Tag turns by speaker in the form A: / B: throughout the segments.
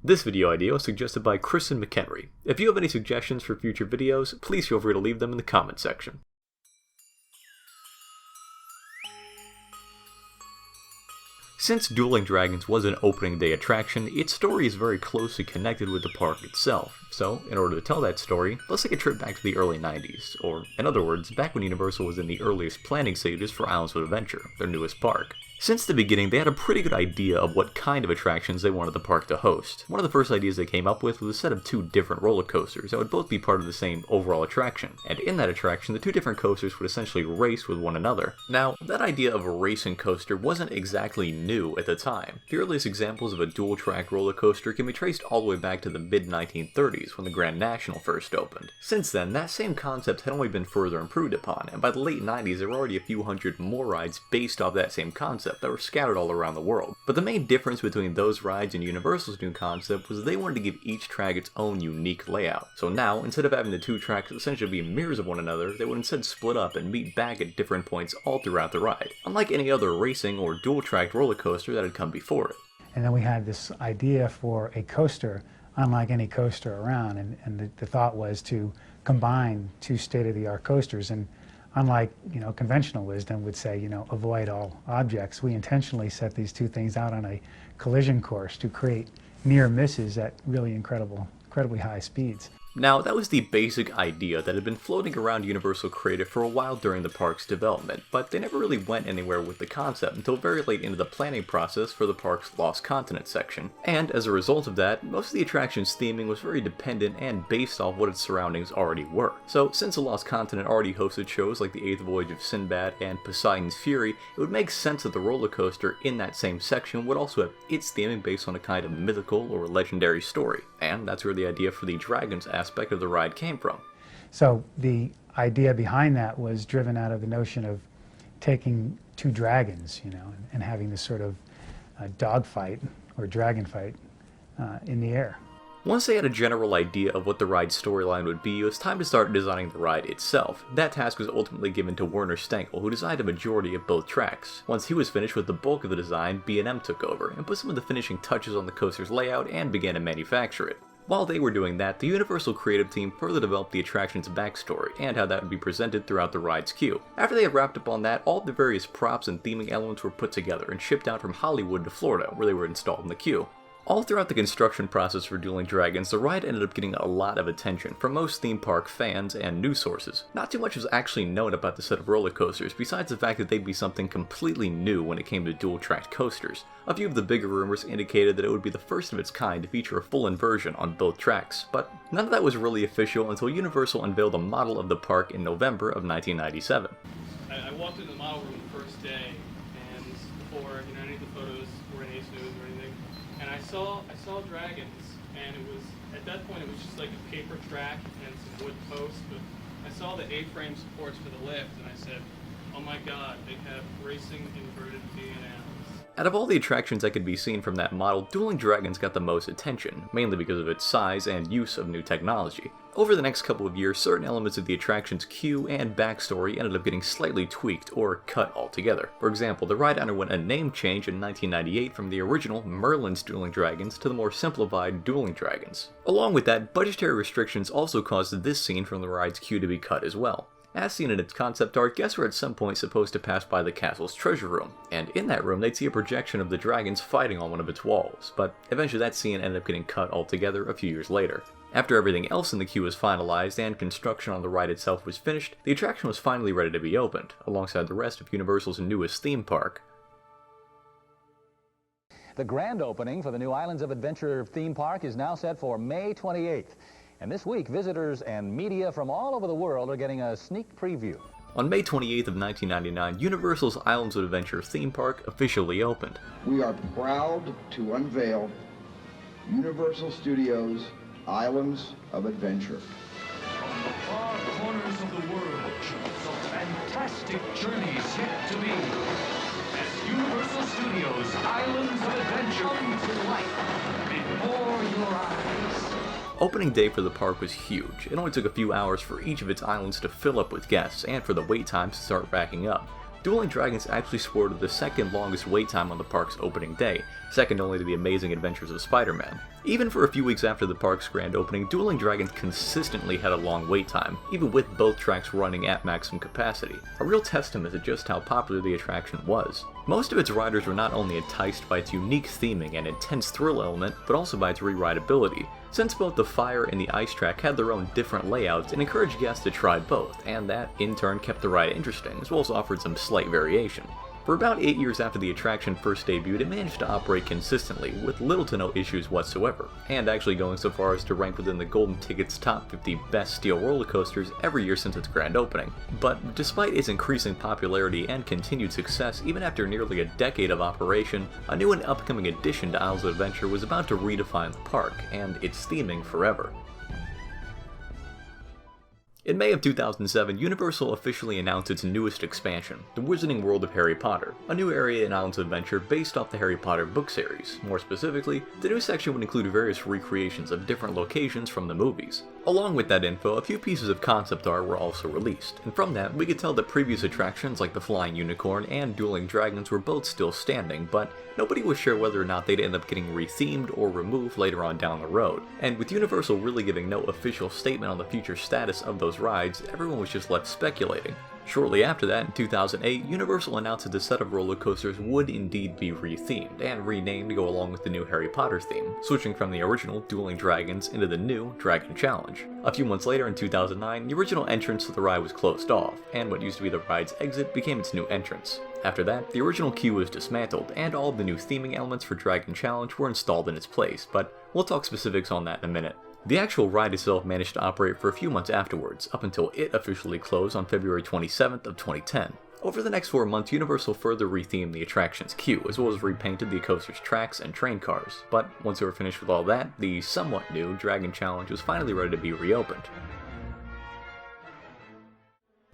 A: This video idea was suggested by Kristen McHenry. If you have any suggestions for future videos, please feel free to leave them in the comment section. Since Dueling Dragons was an opening day attraction, its story is very closely connected with the park itself. So, in order to tell that story, let's take a trip back to the early 90s, or in other words, back when Universal was in the earliest planning stages for Islands of Adventure, their newest park. Since the beginning, they had a pretty good idea of what kind of attractions they wanted the park to host. One of the first ideas they came up with was a set of two different roller coasters that would both be part of the same overall attraction, and in that attraction, the two different coasters would essentially race with one another. Now, that idea of a racing coaster wasn't exactly new at the time. The earliest examples of a dual-track roller coaster can be traced all the way back to the mid-1930s when the Grand National first opened. Since then, that same concept had only been further improved upon, and by the late 90s there were already a few hundred more rides based off that same concept that were scattered all around the world. But the main difference between those rides and Universal's new concept was they wanted to give each track its own unique layout. So now, instead of having the two tracks essentially be mirrors of one another, they would instead split up and meet back at different points all throughout the ride, unlike any other racing or dual-tracked roller coaster that had come before it.
B: And then we had this idea for a coaster unlike any coaster around, and the thought was to combine two state-of-the-art coasters. And unlike, conventional wisdom would say, avoid all objects, we intentionally set these two things out on a collision course to create near misses at really incredibly high speeds.
A: Now, that was the basic idea that had been floating around Universal Creative for a while during the park's development, but they never really went anywhere with the concept until very late into the planning process for the park's Lost Continent section. And as a result of that, most of the attraction's theming was very dependent and based off what its surroundings already were. So, since the Lost Continent already hosted shows like the Eighth Voyage of Sinbad and Poseidon's Fury, it would make sense that the roller coaster in that same section would also have its theming based on a kind of mythical or legendary story. And that's where the idea for the Dragons aspect of the ride came from.
B: So the idea behind that was driven out of the notion of taking two dragons, and having this sort of dogfight or dragon fight in the air.
A: Once they had a general idea of what the ride's storyline would be, it was time to start designing the ride itself. That task was ultimately given to Werner Stenkel, who designed a majority of both tracks. Once he was finished with the bulk of the design, B&M took over and put some of the finishing touches on the coaster's layout and began to manufacture it. While they were doing that, the Universal creative team further developed the attraction's backstory and how that would be presented throughout the ride's queue. After they had wrapped up on that, all the various props and theming elements were put together and shipped out from Hollywood to Florida, where they were installed in the queue. All throughout the construction process for Dueling Dragons, the ride ended up getting a lot of attention from most theme park fans and news sources. Not too much was actually known about the set of roller coasters, besides the fact that they'd be something completely new when it came to dual-tracked coasters. A few of the bigger rumors indicated that it would be the first of its kind to feature a full inversion on both tracks, but none of that was really official until Universal unveiled a model of the park in November of 1997.
C: I walked in the model room the first day, and before any of the photos were in Ace News or anything, and I saw dragons, and it was, at that point it was just like a paper track and some wood posts, but I saw the A-frame supports for the lift, and I said, oh my god, they have racing inverted V&Ms.
A: Out of all the attractions that could be seen from that model, Dueling Dragons got the most attention, mainly because of its size and use of new technology. Over the next couple of years, certain elements of the attraction's queue and backstory ended up getting slightly tweaked or cut altogether. For example, the ride underwent a name change in 1998 from the original Merlin's Dueling Dragons to the more simplified Dueling Dragons. Along with that, budgetary restrictions also caused this scene from the ride's queue to be cut as well. As seen in its concept art, guests were at some point supposed to pass by the castle's treasure room, and in that room they'd see a projection of the dragons fighting on one of its walls, but eventually that scene ended up getting cut altogether a few years later. After everything else in the queue was finalized and construction on the ride itself was finished, the attraction was finally ready to be opened, alongside the rest of Universal's newest theme park.
D: The grand opening for the new Islands of Adventure theme park is now set for May 28th. And this week, visitors and media from all over the world are getting a sneak preview.
A: On May 28th of 1999, Universal's Islands of Adventure theme park officially opened.
E: We are proud to unveil Universal Studios Islands of Adventure.
F: From the far corners of the world, some fantastic journeys yet to be. As Universal Studios Islands of Adventure come to life before your eyes.
A: Opening day for the park was huge. It only took a few hours for each of its islands to fill up with guests, and for the wait times to start racking up. Dueling Dragons actually sported the second longest wait time on the park's opening day, second only to the Amazing Adventures of Spider-Man. Even for a few weeks after the park's grand opening, Dueling Dragons consistently had a long wait time, even with both tracks running at maximum capacity, a real testament to just how popular the attraction was. Most of its riders were not only enticed by its unique theming and intense thrill element, but also by its re-rideability, since both the fire and the ice track had their own different layouts and encouraged guests to try both, and that in turn kept the ride interesting, as well as offered some slight variation. For about 8 years after the attraction first debuted, it managed to operate consistently, with little to no issues whatsoever, and actually going so far as to rank within the Golden Ticket's top 50 best steel roller coasters every year since its grand opening. But despite its increasing popularity and continued success, even after nearly a decade of operation, a new and upcoming addition to Islands of Adventure was about to redefine the park, and its theming forever. In May of 2007, Universal officially announced its newest expansion, the Wizarding World of Harry Potter, a new area in Islands of Adventure based off the Harry Potter book series. More specifically, the new section would include various recreations of different locations from the movies. Along with that info, a few pieces of concept art were also released, and from that, we could tell that previous attractions like the Flying Unicorn and Dueling Dragons were both still standing, but nobody was sure whether or not they'd end up getting rethemed or removed later on down the road. And with Universal really giving no official statement on the future status of those rides, everyone was just left speculating. Shortly after that, in 2008, Universal announced that the set of roller coasters would indeed be rethemed and renamed to go along with the new Harry Potter theme, switching from the original Dueling Dragons into the new Dragon Challenge. A few months later, in 2009, the original entrance to the ride was closed off, and what used to be the ride's exit became its new entrance. After that, the original queue was dismantled, and all of the new theming elements for Dragon Challenge were installed in its place, but we'll talk specifics on that in a minute. The actual ride itself managed to operate for a few months afterwards, up until it officially closed on February 27th of 2010. Over the next 4 months, Universal further rethemed the attraction's queue, as well as repainted the coaster's tracks and train cars. But once they were finished with all that, the somewhat new Dragon Challenge was finally ready to be reopened.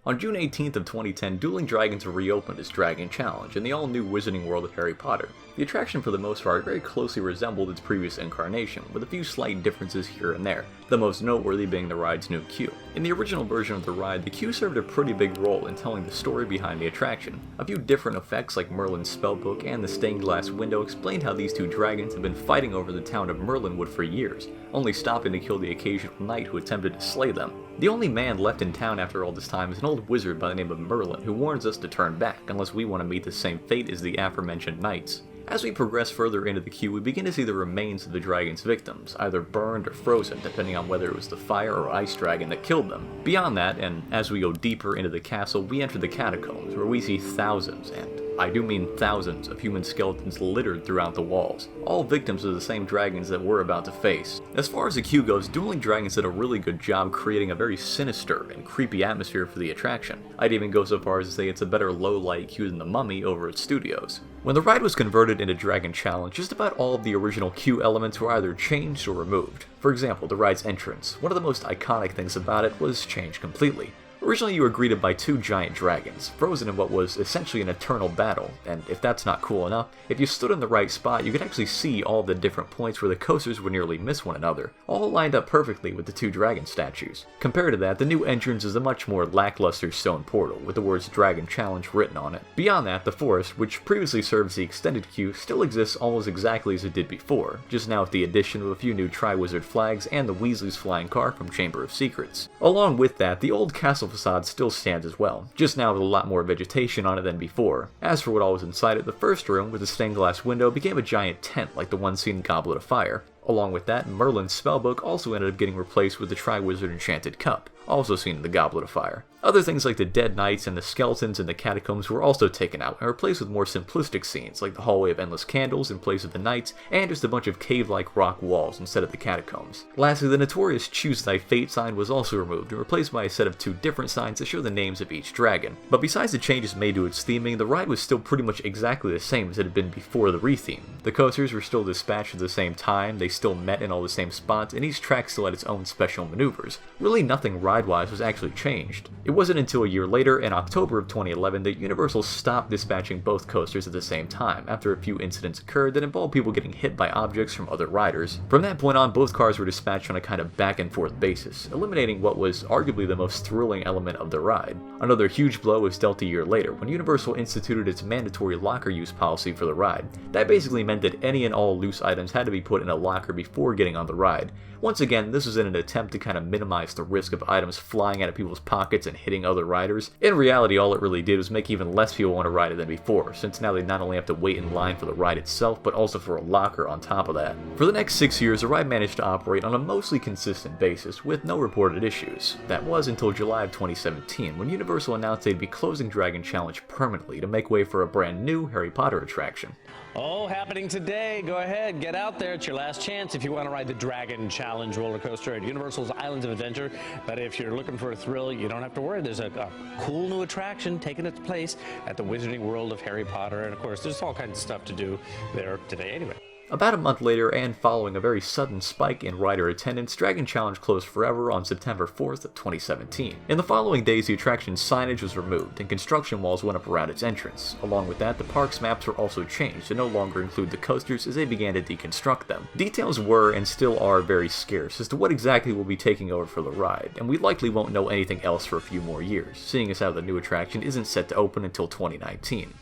A: On June 18th of 2010, Dueling Dragons reopened its Dragon Challenge in the all-new Wizarding World of Harry Potter. The attraction for the most part very closely resembled its previous incarnation, with a few slight differences here and there, the most noteworthy being the ride's new queue. In the original version of the ride, the queue served a pretty big role in telling the story behind the attraction. A few different effects like Merlin's spellbook and the stained glass window explained how these two dragons had been fighting over the town of Merlinwood for years, only stopping to kill the occasional knight who attempted to slay them. The only man left in town after all this time is an old wizard by the name of Merlin, who warns us to turn back unless we want to meet the same fate as the aforementioned knights. As we progress further into the queue, we begin to see the remains of the dragon's victims, either burned or frozen, depending on whether it was the fire or ice dragon that killed them. Beyond that, and as we go deeper into the castle, we enter the catacombs, where we see thousands, and I do mean thousands, of human skeletons littered throughout the walls, all victims of the same dragons that we're about to face. As far as the queue goes, Dueling Dragons did a really good job creating a very sinister and creepy atmosphere for the attraction. I'd even go so far as to say it's a better low-light queue than the Mummy over at Studios. When the ride was converted into Dragon Challenge, just about all of the original queue elements were either changed or removed. For example, the ride's entrance. One of the most iconic things about it was changed completely. Originally, you were greeted by two giant dragons, frozen in what was essentially an eternal battle, and if that's not cool enough, if you stood in the right spot, you could actually see all the different points where the coasters would nearly miss one another, all lined up perfectly with the two dragon statues. Compared to that, the new entrance is a much more lackluster stone portal, with the words Dragon Challenge written on it. Beyond that, the forest, which previously served as the extended queue, still exists almost exactly as it did before, just now with the addition of a few new Triwizard flags and the Weasley's flying car from Chamber of Secrets. Along with that, the old castle facade still stands as well, just now with a lot more vegetation on it than before. As for what all was inside it, the first room with the stained glass window became a giant tent like the one seen in Goblet of Fire. Along with that, Merlin's spellbook also ended up getting replaced with the Triwizard Enchanted Cup, also seen in the Goblet of Fire. Other things like the dead knights and the skeletons in the catacombs were also taken out and replaced with more simplistic scenes like the Hallway of Endless Candles in place of the knights, and just a bunch of cave-like rock walls instead of the catacombs. Lastly, the notorious Choose Thy Fate sign was also removed and replaced by a set of two different signs that show the names of each dragon. But besides the changes made to its theming, the ride was still pretty much exactly the same as it had been before the retheme. The coasters were still dispatched at the same time, they still met in all the same spots, and each track still had its own special maneuvers. Really nothing ride ride-wise was actually changed. It wasn't until a year later, in October of 2011, that Universal stopped dispatching both coasters at the same time after a few incidents occurred that involved people getting hit by objects from other riders. From that point on, both cars were dispatched on a kind of back-and-forth basis, eliminating what was arguably the most thrilling element of the ride. Another huge blow was dealt a year later, when Universal instituted its mandatory locker use policy for the ride. That basically meant that any and all loose items had to be put in a locker before getting on the ride. Once again, this was in an attempt to kind of minimize the risk of items flying out of people's pockets and hitting other riders. In reality, all it really did was make even less people want to ride it than before, since now they not only have to wait in line for the ride itself, but also for a locker on top of that. For the next 6 years, the ride managed to operate on a mostly consistent basis, with no reported issues. That was until July of 2017, when Universal announced they'd be closing Dragon Challenge permanently to make way for a brand new Harry Potter attraction.
G: Oh, happening today. Go ahead, get out there. It's your last chance if you want to ride the Dragon Challenge roller coaster at Universal's Islands of Adventure. But if you're looking for a thrill, you don't have to worry. There's a cool new attraction taking its place at the Wizarding World of Harry Potter. And of course, there's all kinds of stuff to do there today anyway.
A: About a month later, and following a very sudden spike in rider attendance, Dragon Challenge closed forever on September 4th of 2017. In the following days, the attraction's signage was removed, and construction walls went up around its entrance. Along with that, the park's maps were also changed to no longer include the coasters as they began to deconstruct them. Details were, and still are, very scarce as to what exactly will be taking over for the ride, and we likely won't know anything else for a few more years, seeing as how the new attraction isn't set to open until 2019.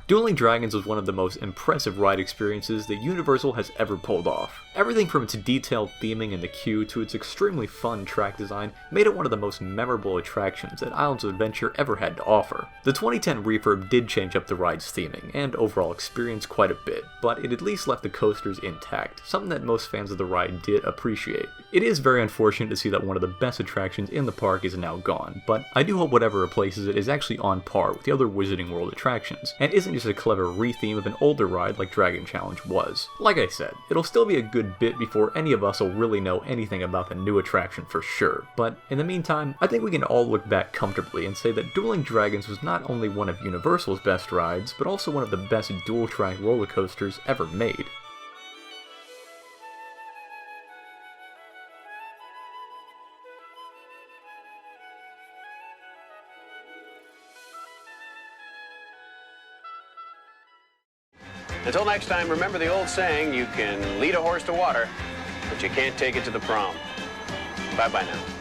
A: Dueling Dragons was one of the most impressive ride experiences that Universal has ever pulled off. Everything from its detailed theming in the queue to its extremely fun track design made it one of the most memorable attractions that Islands of Adventure ever had to offer. The 2010 refurb did change up the ride's theming and overall experience quite a bit, but it at least left the coasters intact, something that most fans of the ride did appreciate. It is very unfortunate to see that one of the best attractions in the park is now gone, but I do hope whatever replaces it is actually on par with the other Wizarding World attractions, and isn't just a clever re-theme of an older ride like Dragon Challenge was. Like I said, it'll still be a good bit before any of us will really know anything about the new attraction for sure, but in the meantime, I think we can all look back comfortably and say that Dueling Dragons was not only one of Universal's best rides, but also one of the best dual-track roller coasters ever made.
H: Until next time, remember the old saying, you can lead a horse to water, but you can't take it to the prom. Bye-bye now.